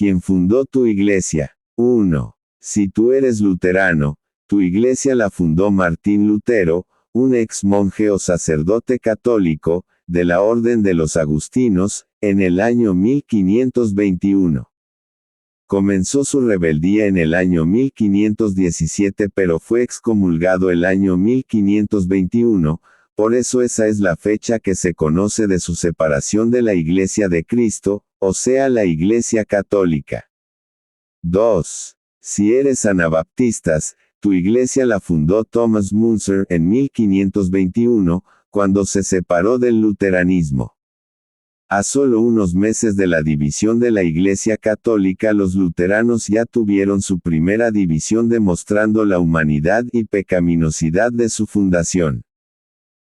¿Quién fundó tu iglesia? 1. Si tú eres luterano, tu iglesia la fundó Martín Lutero, un ex monje o sacerdote católico, de la Orden de los Agustinos, en el año 1521. Comenzó su rebeldía en el año 1517 pero fue excomulgado el año 1521, por eso esa es la fecha que se conoce de su separación de la Iglesia de Cristo, o sea la Iglesia Católica. 2. Si eres anabaptistas, tu iglesia la fundó Thomas Müntzer en 1521, cuando se separó del luteranismo. A solo unos meses de la división de la Iglesia Católica, los luteranos ya tuvieron su primera división demostrando la humanidad y pecaminosidad de su fundación.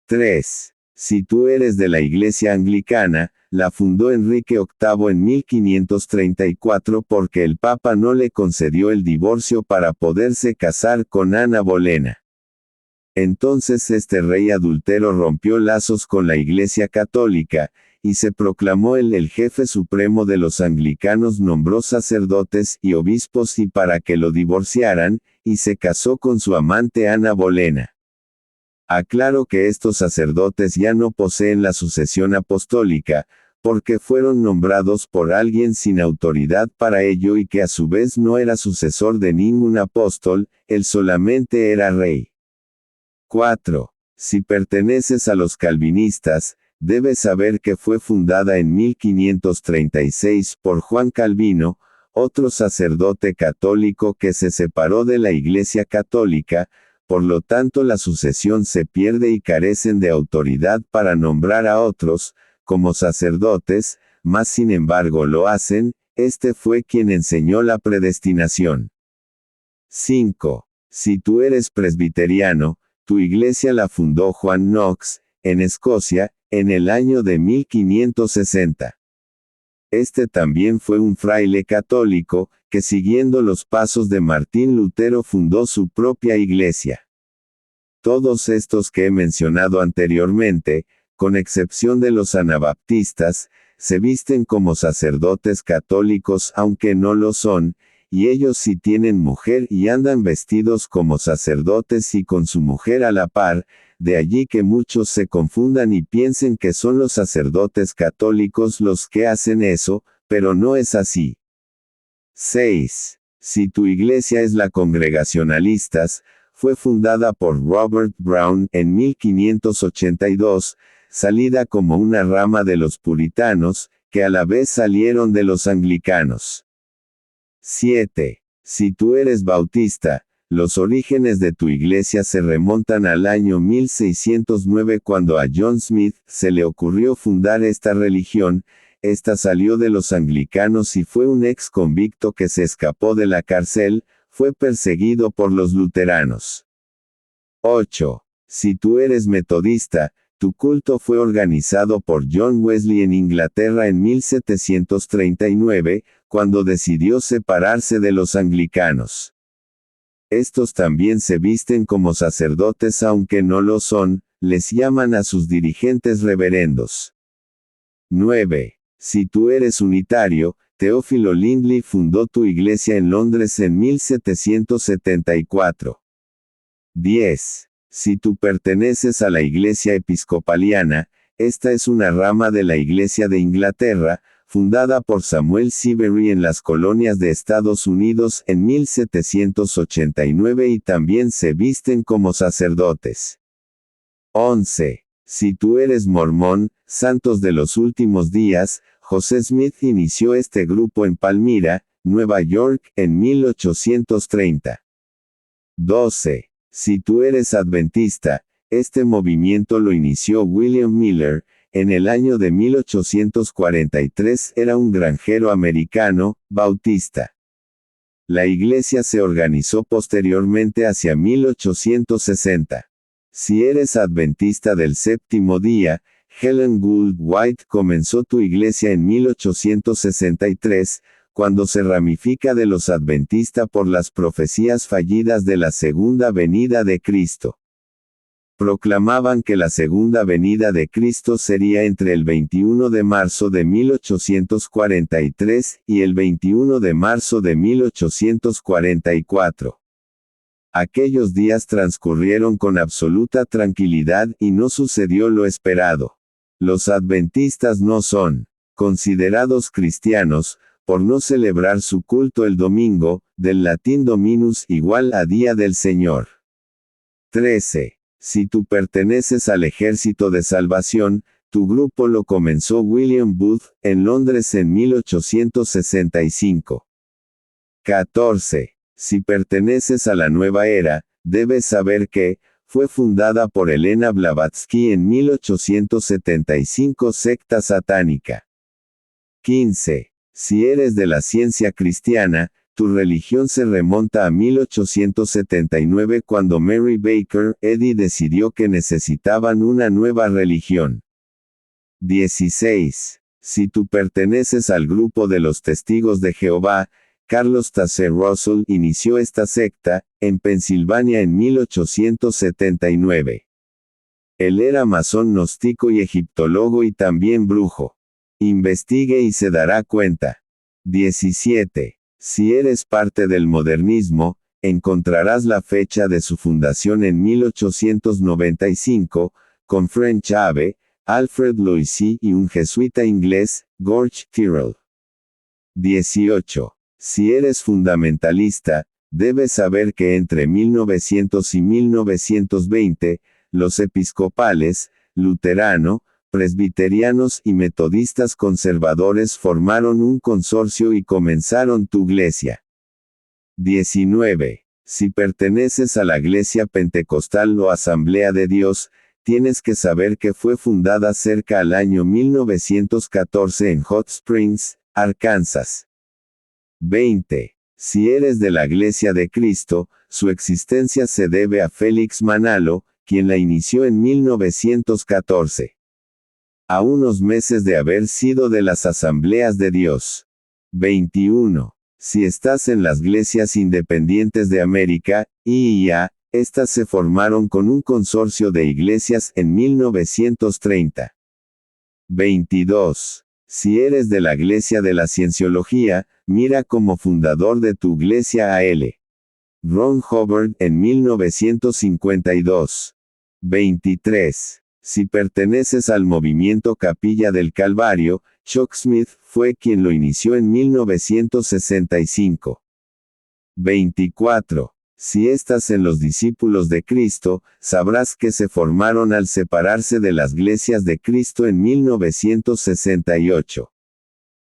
3. Si tú eres de la Iglesia Anglicana, la fundó Enrique VIII en 1534 porque el Papa no le concedió el divorcio para poderse casar con Ana Bolena. Entonces este rey adúltero rompió lazos con la Iglesia Católica, y se proclamó el jefe supremo de los anglicanos, nombró sacerdotes y obispos y para que lo divorciaran, y se casó con su amante Ana Bolena. Aclaro que estos sacerdotes ya no poseen la sucesión apostólica, porque fueron nombrados por alguien sin autoridad para ello y que a su vez no era sucesor de ningún apóstol, él solamente era rey. 4. Si perteneces a los calvinistas, debes saber que fue fundada en 1536 por Juan Calvino, otro sacerdote católico que se separó de la Iglesia Católica, por lo tanto la sucesión se pierde y carecen de autoridad para nombrar a otros, como sacerdotes, mas sin embargo lo hacen, este fue quien enseñó la predestinación. 5. Si tú eres presbiteriano, tu iglesia la fundó Juan Knox, en Escocia, en el año de 1560. Este también fue un fraile católico, que siguiendo los pasos de Martín Lutero fundó su propia iglesia. Todos estos que he mencionado anteriormente, con excepción de los anabaptistas, se visten como sacerdotes católicos aunque no lo son, y ellos sí tienen mujer y andan vestidos como sacerdotes y con su mujer a la par, de allí que muchos se confundan y piensen que son los sacerdotes católicos los que hacen eso, pero no es así. 6. Si tu iglesia es la Congregacionalistas, fue fundada por Robert Brown en 1582, salida como una rama de los puritanos, que a la vez salieron de los anglicanos. 7. Si tú eres bautista, los orígenes de tu iglesia se remontan al año 1609 cuando a John Smith se le ocurrió fundar esta religión. Esta salió de los anglicanos y fue un ex convicto que se escapó de la cárcel, fue perseguido por los luteranos. 8. Si tú eres metodista, tu culto fue organizado por John Wesley en Inglaterra en 1739, cuando decidió separarse de los anglicanos. Estos también se visten como sacerdotes aunque no lo son, les llaman a sus dirigentes reverendos. 9. Si tú eres unitario, Teófilo Lindley fundó tu iglesia en Londres en 1774. 10. Si tú perteneces a la Iglesia Episcopaliana, esta es una rama de la Iglesia de Inglaterra, fundada por Samuel Siberry en las colonias de Estados Unidos en 1789 y también se visten como sacerdotes. 11. Si tú eres mormón, Santos de los Últimos Días, José Smith inició este grupo en Palmyra, Nueva York, en 1830. 12. Si tú eres adventista, este movimiento lo inició William Miller, en el año de 1843 era un granjero americano, bautista. La iglesia se organizó posteriormente hacia 1860. Si eres adventista del séptimo día, Helen Gould White comenzó tu iglesia en 1863, cuando se ramifica de los adventistas por las profecías fallidas de la segunda venida de Cristo. proclamaban que la segunda venida de Cristo sería entre el 21 de marzo de 1843 y el 21 de marzo de 1844. Aquellos días transcurrieron con absoluta tranquilidad y no sucedió lo esperado. Los adventistas no son considerados cristianos, por no celebrar su culto el domingo, del latín dominus igual a Día del Señor. 13. Si tú perteneces al Ejército de Salvación, tu grupo lo comenzó William Booth, en Londres en 1865. 14. Si perteneces a la Nueva Era, debes saber que, fue fundada por Elena Blavatsky en 1875 secta satánica. 15. Si eres de la ciencia cristiana, tu religión se remonta a 1879 cuando Mary Baker Eddy decidió que necesitaban una nueva religión. 16. Si tú perteneces al grupo de los Testigos de Jehová, Carlos Taze Russell inició esta secta, en Pensilvania en 1879. Él era masón gnóstico y egiptólogo y también brujo. Investigue y se dará cuenta. 17. Si eres parte del modernismo, encontrarás la fecha de su fundación en 1895, con French Abbé, Alfred Loisy y un jesuita inglés, George Tyrrell. 18. Si eres fundamentalista, debes saber que entre 1900 y 1920, los episcopales, luterano, presbiterianos y metodistas conservadores formaron un consorcio y comenzaron tu iglesia. 19. Si perteneces a la Iglesia Pentecostal o Asamblea de Dios, tienes que saber que fue fundada cerca al año 1914 en Hot Springs, Arkansas. 20. Si eres de la Iglesia de Cristo, su existencia se debe a Félix Manalo, quien la inició en 1914. A unos meses de haber sido de las Asambleas de Dios. 21. Si estás en las Iglesias Independientes de América, IIA, estas se formaron con un consorcio de iglesias en 1930. 22. Si eres de la Iglesia de la Cienciología, mira como fundador de tu iglesia a L. Ron Hubbard en 1952. 23. Si perteneces al movimiento Capilla del Calvario, Chuck Smith fue quien lo inició en 1965. 24. Si estás en los discípulos de Cristo, sabrás que se formaron al separarse de las iglesias de Cristo en 1968.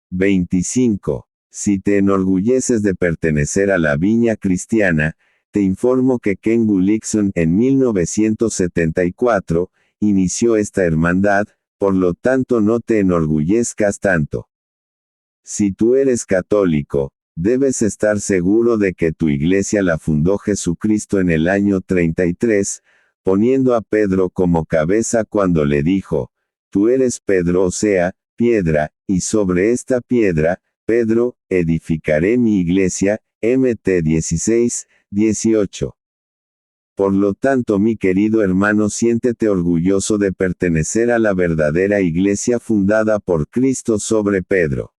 25. Si te enorgulleces de pertenecer a la Viña Cristiana, te informo que Ken Gullickson en 1974, inició esta hermandad, por lo tanto no te enorgullezcas tanto. Si tú eres católico, debes estar seguro de que tu iglesia la fundó Jesucristo en el año 33, poniendo a Pedro como cabeza cuando le dijo, tú eres Pedro, o sea, piedra, y sobre esta piedra, Pedro, edificaré mi iglesia, Mt 16, 18. Por lo tanto, mi querido hermano, siéntete orgulloso de pertenecer a la verdadera iglesia fundada por Cristo sobre Pedro.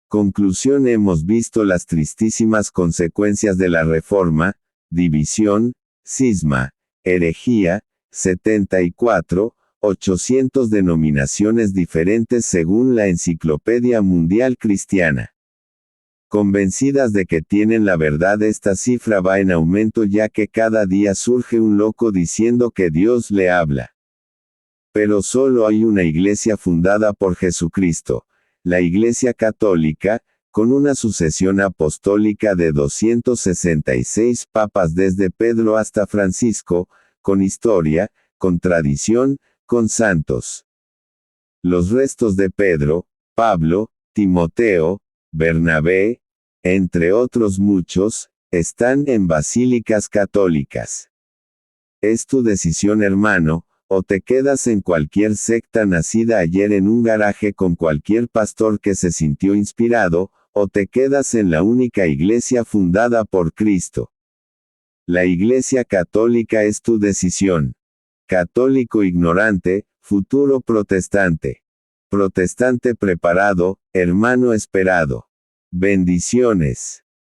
Conclusión: hemos visto las tristísimas consecuencias de la Reforma, división, cisma, herejía, 74, 800 denominaciones diferentes según la Enciclopedia Mundial Cristiana. Convencidas de que tienen la verdad, esta cifra va en aumento ya que cada día surge un loco diciendo que Dios le habla. Pero solo hay una iglesia fundada por Jesucristo, la Iglesia Católica, con una sucesión apostólica de 266 papas desde Pedro hasta Francisco, con historia, con tradición, con santos. Los restos de Pedro, Pablo, Timoteo, Bernabé, entre otros muchos, están en basílicas católicas. Es tu decisión, hermano, o te quedas en cualquier secta nacida ayer en un garaje con cualquier pastor que se sintió inspirado, o te quedas en la única iglesia fundada por Cristo. La Iglesia Católica es tu decisión. Católico ignorante, futuro protestante. Protestante preparado, hermano esperado. Bendiciones.